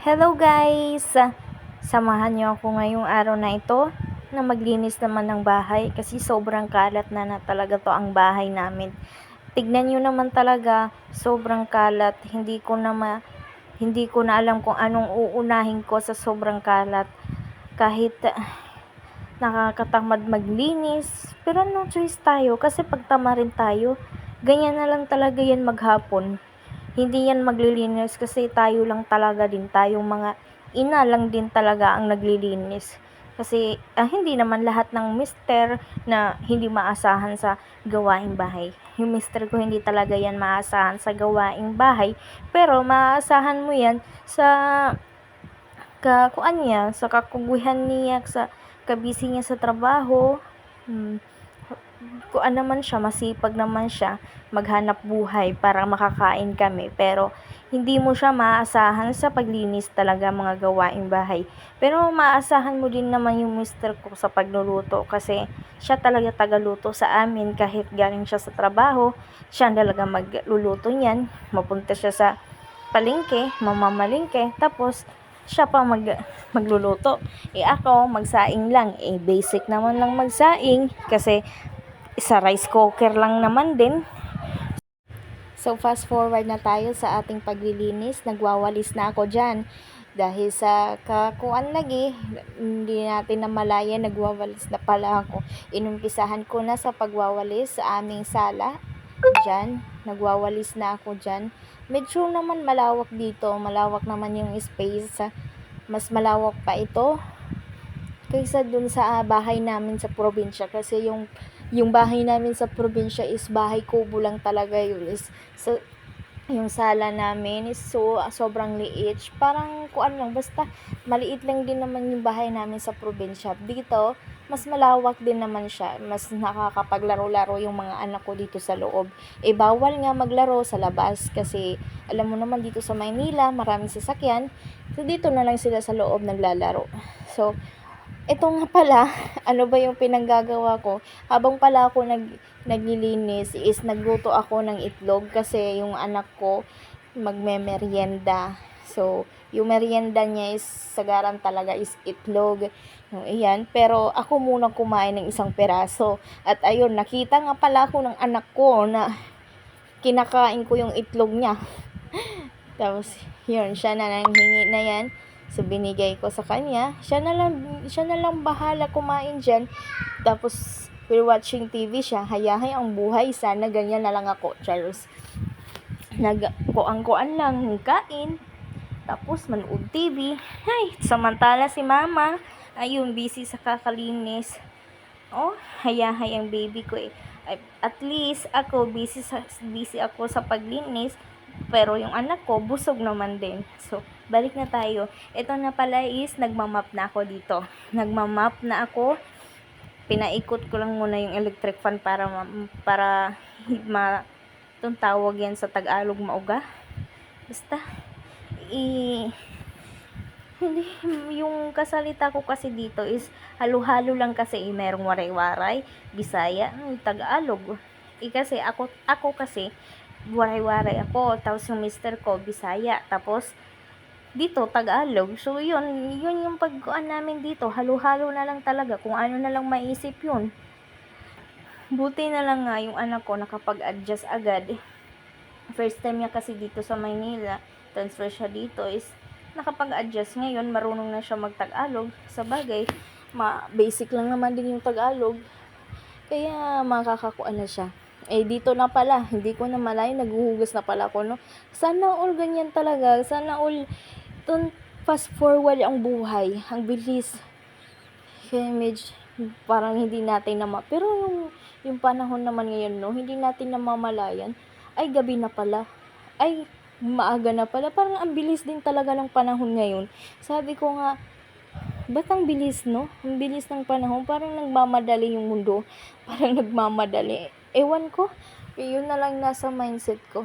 Hello guys! Samahan niyo ako ngayong araw na ito na maglinis naman ng bahay kasi sobrang kalat na talaga to ang bahay namin. Tignan niyo naman talaga, sobrang kalat. Hindi ko na alam kung anong uunahin ko sa sobrang kalat. Kahit nakakatamad maglinis, pero no choice tayo kasi pagtama rin tayo. Ganyan na lang talaga yan maghapon. Hindi yan maglilinis kasi tayo lang talaga din, tayong mga ina lang din talaga ang naglilinis. Kasi hindi naman lahat ng mister na hindi maasahan sa gawaing bahay. Yung mister ko hindi talaga yan maasahan sa gawaing bahay, pero maasahan mo yan sa kuan niya, sa kakuguhan niya, sa kabisi niya sa trabaho. Kuan naman siya, masipag naman siya maghanap buhay para makakain kami, pero hindi mo siya maaasahan sa paglinis talaga mga gawaing bahay. Pero maaasahan mo din naman yung mister ko sa pagluluto kasi siya talaga tagaluto sa amin. Kahit galing siya sa trabaho, siya talaga magluluto niyan. Mapunta siya sa palengke, mamamalengke, tapos siya pa magluluto. Ako magsaing lang, basic naman lang magsaing kasi sa rice cooker lang naman din. So fast forward na tayo sa ating paglilinis. Nagwawalis na ako dyan dahil sa kakuan lagi, hindi natin namalayan, nagwawalis na pala ako. Inumpisahan ko na sa pagwawalis sa aming sala dyan. Nagwawalis na ako dyan. Medyo naman malawak dito, malawak naman yung space. Mas malawak pa ito kaysa dun sa bahay namin sa probinsya, kasi yung bahay namin sa probinsya is bahay kubo lang talaga yun. So, yung sala namin is sobrang liit. Parang kuan lang, basta maliit lang din naman yung bahay namin sa probinsya. Dito, mas malawak din naman siya. Mas nakakapaglaro-laro yung mga anak ko dito sa loob. Bawal nga maglaro sa labas kasi alam mo naman dito sa Maynila, maraming sasakyan. So, dito na lang sila sa loob naglalaro. So, ito nga pala, ano ba yung pinanggagawa ko? Habang pala ako naglilinis is nagluto ako ng itlog kasi yung anak ko magme-merienda. So, yung merienda niya is sagaran talaga is itlog. Ayan, pero ako muna kumain ng isang peraso. At ayun, nakita nga pala ako ng anak ko na kinakain ko yung itlog niya. Tapos, yun, siya na nanghingi na yan. So, binigay ko sa kanya. Siya na lang bahala kumain dyan. Tapos, we're watching TV siya. Hayahay ang buhay. Sana ganyan na lang ako. Charles. Nagkuang-kuan lang kain. Tapos, manood TV. Ay, samantala si mama, ayun, busy sa kakalinis. Oh, hayahay ang baby ko At least, ako, busy ako sa paglinis. Pero yung anak ko, busog naman din. So, balik na tayo. Ito na pala is, nagmamap na ako dito. Nagmamap na ako. Pinaikot ko lang muna yung electric fan para itong tawag yan sa Tagalog, mauga. Basta, hindi, yung kasalita ko kasi dito is halo-halo lang kasi merong waray-waray, Bisaya, Tagalog. Kasi ako kasi waray-waray ako, tapos yung mister ko Bisaya, tapos dito Tagalog. So yun yung pagkuan namin dito, halo-halo na lang talaga, kung ano na lang maisip yun. Buti na lang nga yung anak ko nakapag-adjust agad. First time niya kasi dito sa Maynila, transfer siya dito, is nakapag-adjust. Ngayon marunong na siya mag-Tagalog. Sa bagay, basic lang naman din yung Tagalog, kaya makakakuan na siya. Dito na pala, hindi ko na malayo, naghuhugas na pala ako, no? Sana all ganyan talaga. Sana all fast forward ang buhay. Ang bilis. Kaya medyo parang hindi natin pero yung panahon naman ngayon, no? Hindi natin namamalayan. Ay, gabi na pala. Ay, maaga na pala. Parang ang bilis din talaga ng panahon ngayon. Sabi ko nga, ba't ang bilis, no? Ang bilis ng panahon. Parang nagmamadali yung mundo. Parang nagmamadali. Ewan ko. Yun na lang nasa mindset ko.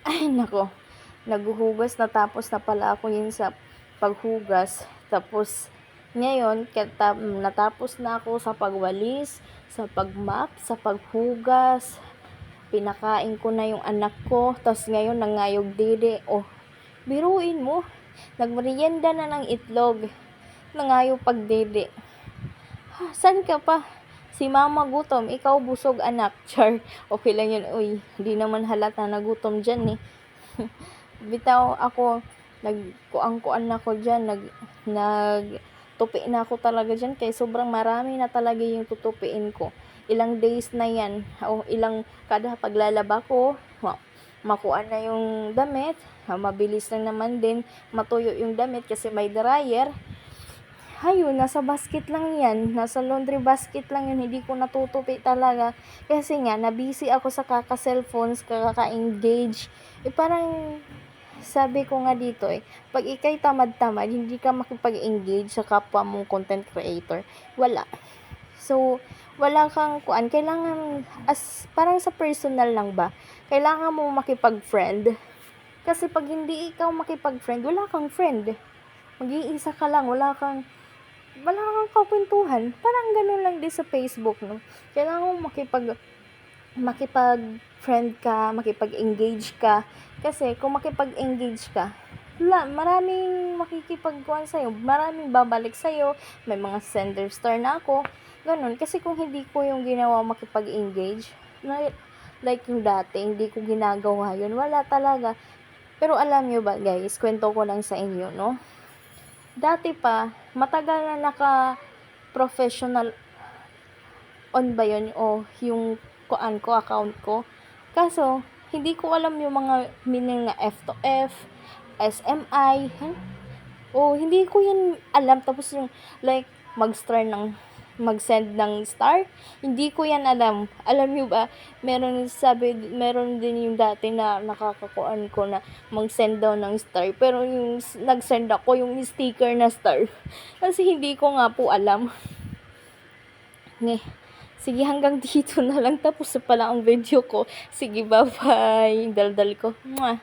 Ay, nako. Naghuhugas. Natapos na pala ako yun sa paghugas. Tapos, ngayon, natapos na ako sa pagwalis, sa pagmap, sa paghugas. Pinakain ko na yung anak ko. Tapos ngayon, nangayog dede. Oh, Biruin mo, nagmerienda na ng itlog, nangayo pagdede. San ka pa? Si mama gutom, ikaw busog anak. Char, okay lang yun. Uy, di naman halata na gutom dyan eh. Bitaw ako, nagkuang-kuan na ako dyan, tupi na ako talaga dyan, kaya sobrang marami na talaga yung tutupiin ko. Ilang days na yan, o ilang, kada paglalaba ko, makuha na yung damit, mabilis lang naman din matuyo yung damit kasi may dryer. Ayun, nasa basket lang yan. Nasa laundry basket lang yan. Hindi ko natutupi talaga. Kasi nga, nabisi ako sa kaka-cellphones, kaka-engage. Parang, sabi ko nga dito pag ikay tamad-tamad, hindi ka makipag-engage sa kapwa mong content creator. Wala. So, wala kang kuan. Kailangan, parang sa personal lang ba? Kailangan mo makipag-friend. Kasi pag hindi ikaw makipag-friend, wala kang friend. Mag-iisa ka lang, wala kang kakwentuhan. Parang ganun lang din sa Facebook, no? Kailangan mo makipag-friend ka, makipag-engage ka. Kasi kung makipag-engage ka, maraming makikipagkuhan sa'yo, maraming babalik sa'yo, may mga sender star na ako, ganun. Kasi kung hindi ko yung ginawa makipag-engage, like yung dati, hindi ko ginagawa yun, wala talaga. Pero alam nyo ba guys, kwento ko lang sa inyo, no? Dati pa, matagal na naka-professional on ba yun o yung account ko. Kaso, hindi ko alam yung mga meaning na F to F, SMI, o hindi ko yan alam. Tapos yung like, mag-send ng star, hindi ko yan alam. Alam nyo ba, meron din yung dati na nakakakuan ko na mag-send daw ng star, pero yung nag-send ako yung sticker na star. Kasi hindi ko nga po alam. Sige, hanggang dito na lang. Tapos na pala ang video ko. Sige, bye-bye. Daldal ko. Mwah.